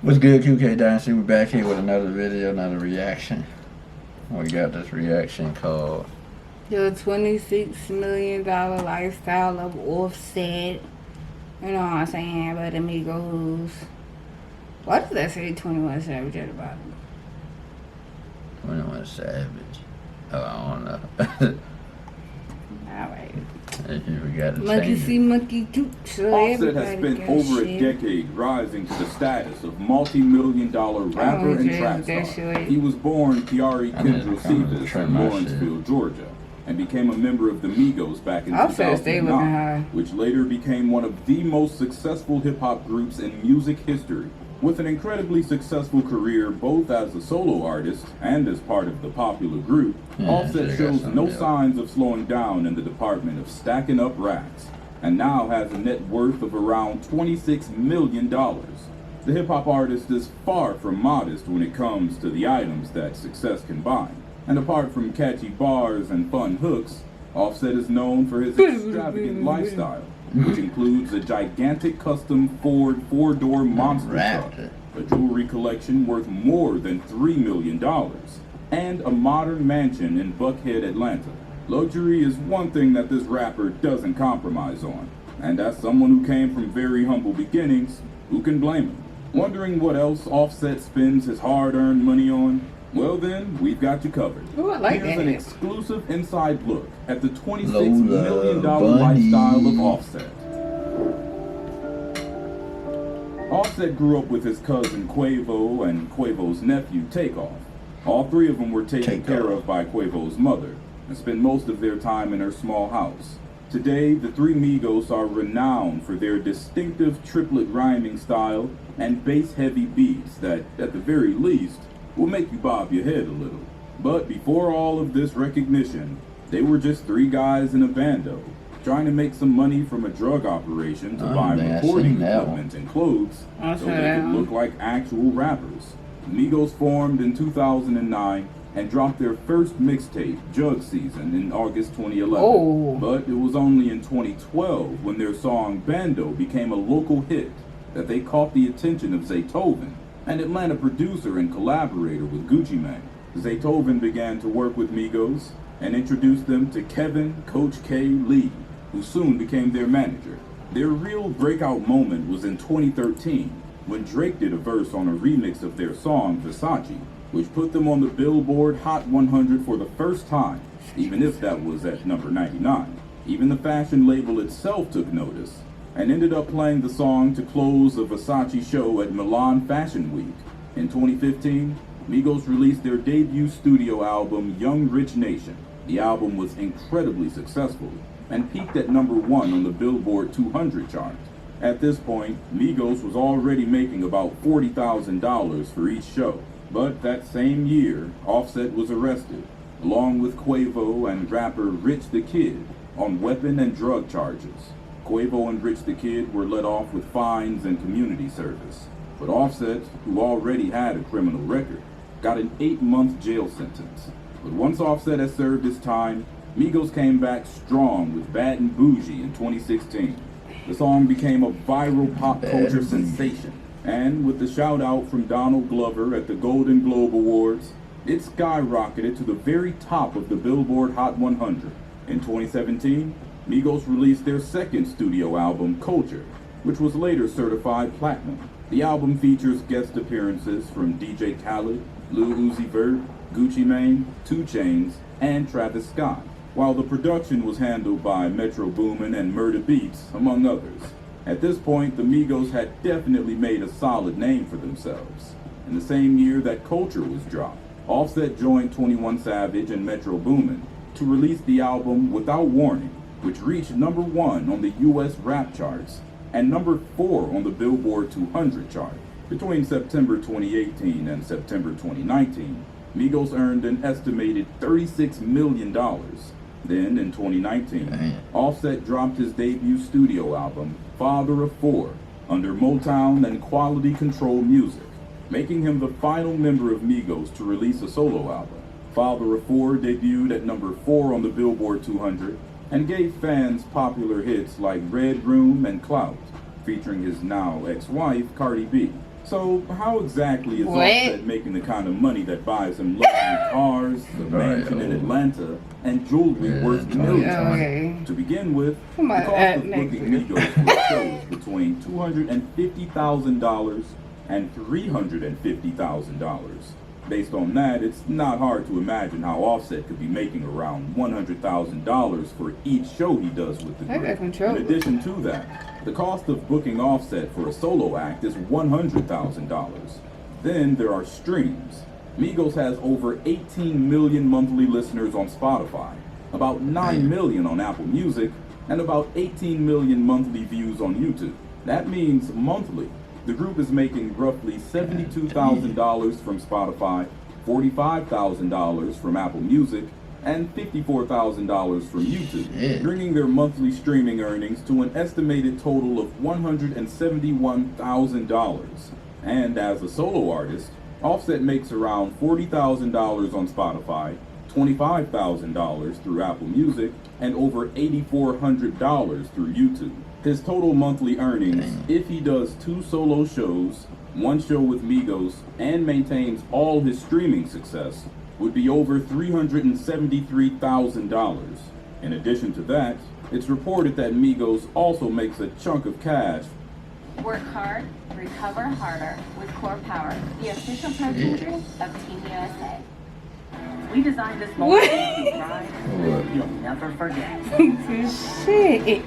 What's good, QK Dynasty? We're back here with another video, another reaction. We got this reaction called The $26 million lifestyle of Offset. You know what I'm saying? But Amigos. Why does that say 21 Savage at the bottom? 21 Savage. Oh, I don't know. Alright. We got to Monkey change see, it. monkey toot. So Offset has spent over a decade rising to the status of multi-million-dollar rapper and trap star. He was born Kiari Kendra in Lawrenceville, Georgia, and became a member of the Migos back in 2009, which later became one of the most successful hip-hop groups in music history. With an incredibly successful career both as a solo artist and as part of the popular group, Offset shows no signs of slowing down in the department of stacking up racks, and now has a net worth of around $26 million. The hip-hop artist is far from modest when it comes to the items that success can buy, and apart from catchy bars and fun hooks, Offset is known for his extravagant lifestyle, which includes a gigantic custom Ford four-door monster truck, a jewelry collection worth more than $3 million, and a modern mansion in Buckhead, Atlanta. Luxury is one thing that this rapper doesn't compromise on, and as someone who came from very humble beginnings, who can blame him? Wondering what else Offset spends his hard-earned money on? Well then, we've got you covered. Ooh, I like Here's that. an exclusive inside look at the $26 million lifestyle of Offset. Offset grew up with his cousin Quavo and Quavo's nephew Takeoff. All three of them were taken care of by Quavo's mother and spent most of their time in her small house. Today, the three Migos are renowned for their distinctive triplet rhyming style and bass-heavy beats that, at the very least, will make you bob your head a little. But before all of this recognition, they were just three guys in a bando, trying to make some money from a drug operation to buy recording equipment and clothes so they could look like actual rappers. Migos formed in 2009 and dropped their first mixtape, Jug Season, in August 2011. But it was only in 2012 when their song Bando became a local hit that they caught the attention of Zaytoven, an Atlanta producer and collaborator with Gucci Mane. Zaytoven began to work with Migos and introduced them to Kevin Coach K. Lee, who soon became their manager. Their real breakout moment was in 2013, when Drake did a verse on a remix of their song Versace, which put them on the Billboard Hot 100 for the first time, even if that was at number 99. Even the fashion label itself took notice, and ended up playing the song to close a Versace show at Milan Fashion Week. In 2015, Migos released their debut studio album, Young Rich Nation. The album was incredibly successful and peaked at number 1 on the Billboard 200 chart. At this point, Migos was already making about $40,000 for each show. But that same year, Offset was arrested, along with Quavo and rapper Rich the Kid, on weapon and drug charges. Quavo and Rich the Kid were let off with fines and community service. But Offset, who already had a criminal record, got an 8-month jail sentence. But once Offset had served his time, Migos came back strong with Bad and Bougie in 2016. The song became a viral pop culture sensation, and with the shout out from Donald Glover at the Golden Globe Awards, it skyrocketed to the very top of the Billboard Hot 100. In 2017, Migos released their second studio album, Culture, which was later certified platinum. The album features guest appearances from DJ Khaled, Lil Uzi Vert, Gucci Mane, 2 Chainz, and Travis Scott, while the production was handled by Metro Boomin and Murda Beats, among others. At this point, the Migos had definitely made a solid name for themselves. In the same year that Culture was dropped, Offset joined 21 Savage and Metro Boomin to release the album Without Warning, which reached number 1 on the US rap charts and number 4 on the Billboard 200 chart. Between September 2018 and September 2019, Migos earned an estimated $36 million. Then, in 2019, Offset dropped his debut studio album, Father of Four, under Motown and Quality Control Music, making him the final member of Migos to release a solo album. Father of Four debuted at number 4 on the Billboard 200 and gave fans popular hits like Red Room and Clout, featuring his now ex-wife Cardi B. So how exactly is What? Offset making the kind of money that buys him luxury cars, a mansion in Atlanta, and jewelry worth millions? Okay. To begin with, the Come on, cost of next booking Migos for shows between $250,000 and $350,000. Based on that, it's not hard to imagine how Offset could be making around $100,000 for each show he does with the I got group. control. In addition to that, the cost of booking Offset for a solo act is $100,000. Then there are streams. Migos has over 18 million monthly listeners on Spotify, about 9 million on Apple Music, and about 18 million monthly views on YouTube. That means monthly, the group is making roughly $72,000 from Spotify, $45,000 from Apple Music, and $54,000 from YouTube, bringing their monthly streaming earnings to an estimated total of $171,000. And as a solo artist, Offset makes around $40,000 on Spotify, $25,000 through Apple Music, and over $8,400 through YouTube. His total monthly earnings, if he does 2 solo shows, 1 show with Migos, and maintains all his streaming success, would be over $373,000. In addition to that, it's reported that Migos also makes a chunk of cash. Work hard, recover harder with Core Power, the official protein drink of Team USA. We designed this What? motivating ride you'll never forget. Shit.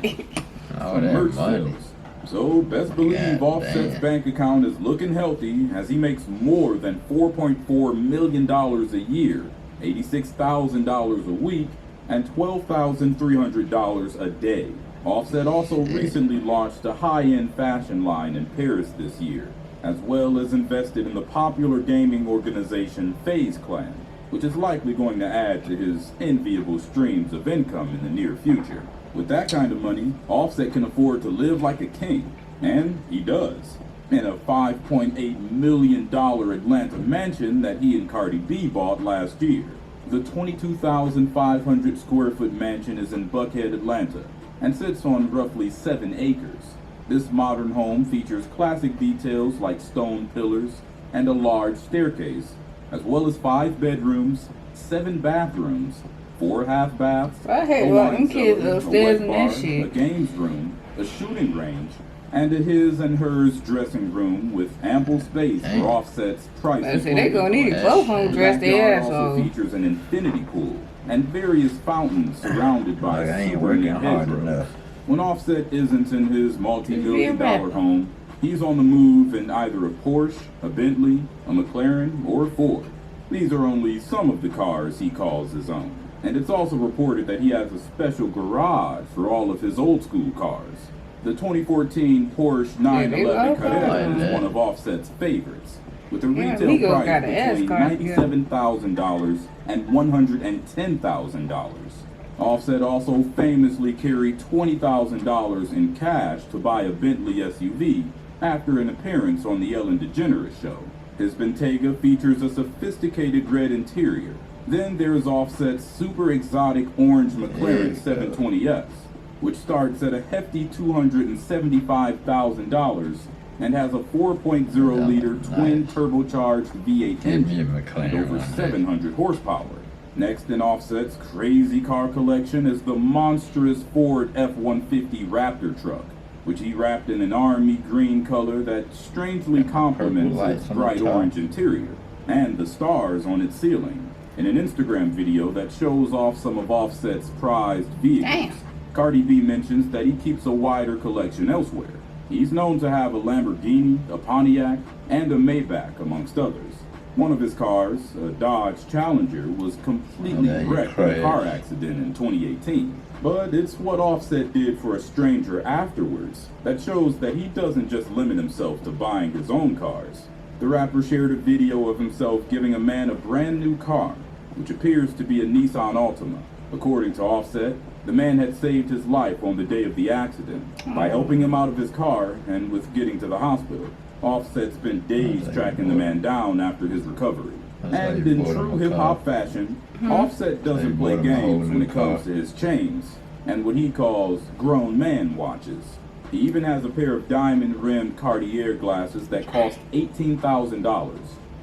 All Some that merch money. sales. So best believe God Offset's damn. bank account is looking healthy as he makes more than $4.4 million a year, $86,000 a week, and $12,300 a day. Offset also recently launched a high-end fashion line in Paris this year, as well as invested in the popular gaming organization FaZe Clan, which is likely going to add to his enviable streams of income in the near future. With that kind of money, Offset can afford to live like a king, and he does, in a $5.8 million Atlanta mansion that he and Cardi B bought last year. The 22,500 square foot mansion is in Buckhead, Atlanta, and sits on roughly 7 acres. This modern home features classic details like stone pillars and a large staircase, as well as 5 bedrooms, 7 bathrooms, 4 half baths, I hate a walking wine kids cellar, upstairs a and wet that bar, shit. a games room, a shooting range, and a his and hers dressing room with ample space Damn. for Offset's price. I say they gonna need it. both of them The dress their backyard ass also off. features an infinity pool and various fountains surrounded by Like, I ain't super working neat hard hedgerows. enough. When Offset isn't in his multi-million Be a dollar rapper. home, he's on the move in either a Porsche, a Bentley, a McLaren, or a Ford. These are only some of the cars he calls his own. And it's also reported that he has a special garage for all of his old school cars. The 2014 Porsche 911 they love Carrera cars. is one of Offset's favorites, with a Yeah, retail Migos price got an ass between car, yeah. $97,000 and $110,000. Offset also famously carried $20,000 in cash to buy a Bentley SUV after an appearance on the Ellen DeGeneres show. His Bentayga features a sophisticated red interior. Then there's Offset's super exotic orange McLaren 720S, which starts at a hefty $275,000 and has a 4.0-liter twin turbocharged V8 Give me a engine McLaren and over one day. 700 horsepower. Next in Offset's crazy car collection is the monstrous Ford F-150 Raptor truck, which he wrapped in an army green color that strangely complements lights its on the bright top. orange interior and the stars on its ceiling. In an Instagram video that shows off some of Offset's prized vehicles, Damn. Cardi B mentions that he keeps a wider collection elsewhere. He's known to have a Lamborghini, a Pontiac, and a Maybach, amongst others. One of his cars, a Dodge Challenger, was completely Oh, you wrecked in a crazy. car accident in 2018. But it's what Offset did for a stranger afterwards that shows that he doesn't just limit himself to buying his own cars. The rapper shared a video of himself giving a man a brand new car, which appears to be a Nissan Altima. According to Offset, the man had saved his life on the day of the accident by helping him out of his car and with getting to the hospital. Offset spent days tracking the man down after his recovery. That's how And you in bought him true a hip-hop car. fashion, Offset They doesn't play bought him a whole games when new it comes car. to his chains and what he calls grown man watches. He even has a pair of diamond-rimmed Cartier glasses that cost $18,000.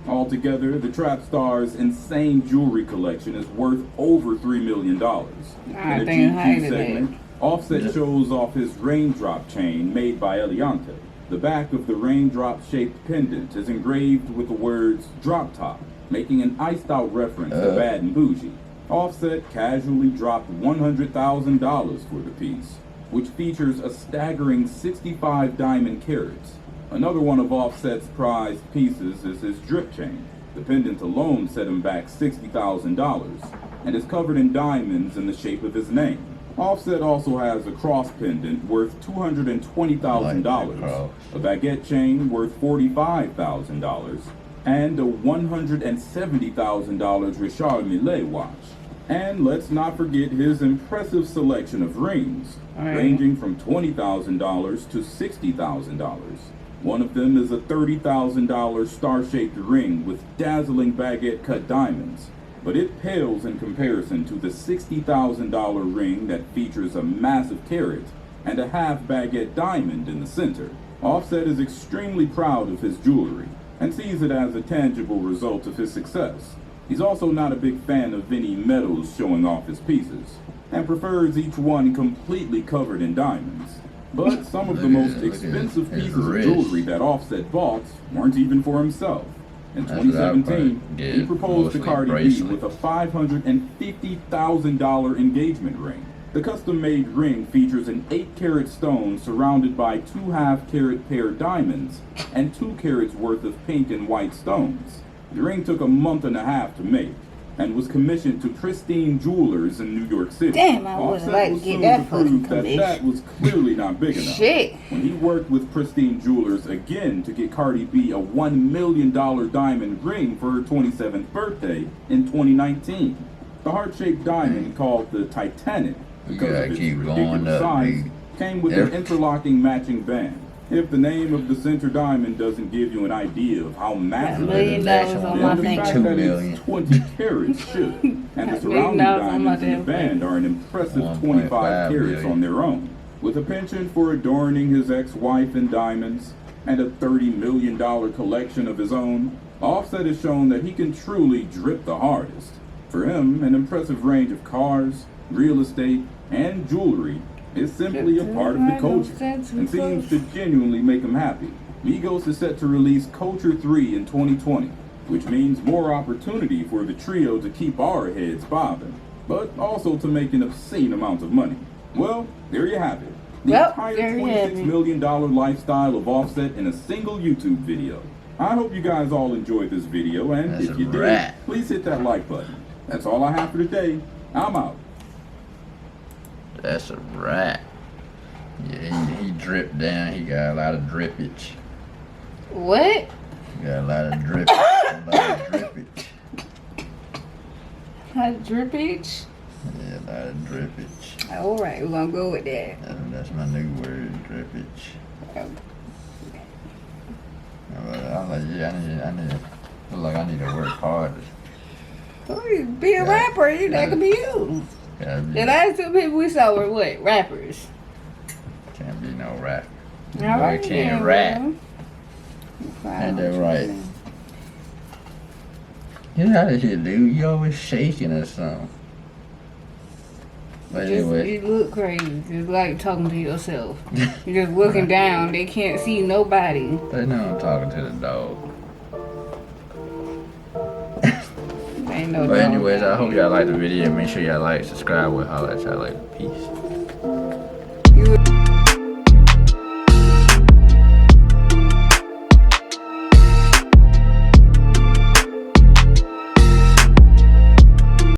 Altogether, the trap star's insane jewelry collection is worth over $3 million. In the GQ segment, Offset shows off his raindrop chain made by Eliante. The back of the raindrop-shaped pendant is engraved with the words "drop top," making an iced-out reference to Bad and Bougie. Offset casually dropped $100,000 for the piece, which features a staggering 65 diamond carats. Another one of Offset's prized pieces is his drip chain. The pendant alone set him back $60,000 and is covered in diamonds in the shape of his name. Offset also has a cross pendant worth $220,000, a baguette chain worth $45,000, and a $170,000 Richard Mille watch. And let's not forget his impressive selection of rings, ranging from $20,000 to $60,000. One of them is a $30,000 star-shaped ring with dazzling baguette-cut diamonds, but it pales in comparison to the $60,000 ring that features a massive carat and a half baguette diamond in the center. Offset is extremely proud of his jewelry and sees it as a tangible result of his success. He's also not a big fan of any metals showing off his pieces, and prefers each one completely covered in diamonds. But some of the most expensive pieces of jewelry that Offset bought weren't even for himself. In 2017, he proposed to Cardi B with a $550,000 engagement ring. The custom-made ring features an 8-carat stone surrounded by 2 half-carat pair diamonds and 2 carats worth of pink and white stones. The ring took a month and a half to make and was commissioned to Pristine Jewelers in New York City. Damn, I would like to get that fucking commission. That was clearly not big enough. Shit. When he worked with Pristine Jewelers again to get Cardi B a $1 million diamond ring for her 27th birthday in 2019. The heart-shaped diamond, called the Titanic, because of its ridiculous size, came with an interlocking matching band. If the name of the center diamond doesn't give you an idea of how massive it is, then the fact that it's 20 carats should. And the surrounding diamonds in the band are an impressive 25 carats on their own. With a penchant for adorning his ex-wife in diamonds and a $30 million collection of his own, Offset has shown that he can truly drip the hardest. For him, an impressive range of cars, real estate, and jewelry is simply a part of the culture and seems to genuinely make him happy. Migos is set to release Culture 3 in 2020, which means more opportunity for the trio to keep our heads bobbing, but also to make an obscene amount of money. Well, there you have it. The entire $26 million lifestyle of Offset in a single YouTube video. I hope you guys all enjoyed this video, and if you did, please hit that like button. That's all I have for today. I'm out. That's a rat. Yeah, he dripped down. He got a lot of drippage. What? He got a lot of drippage. A lot of drippage. Hot drippage? Yeah, a lot of drippage. Alright, we're gonna go with that. That's my new word, drippage. I need to work harder. Be a rapper, that could be you. The last 2 people we saw were what? Rappers. Can't be no rapper. Alright, can't rap. Ain't that right? Get out of here, dude. You always shaking or something. But anyway. You look crazy. Just like talking to yourself. You're just looking down. They can't see nobody. They know I'm talking to the dog. Ain't no But anyways, I hope y'all liked the video. Make sure y'all like, subscribe, with all that y'all like. Peace.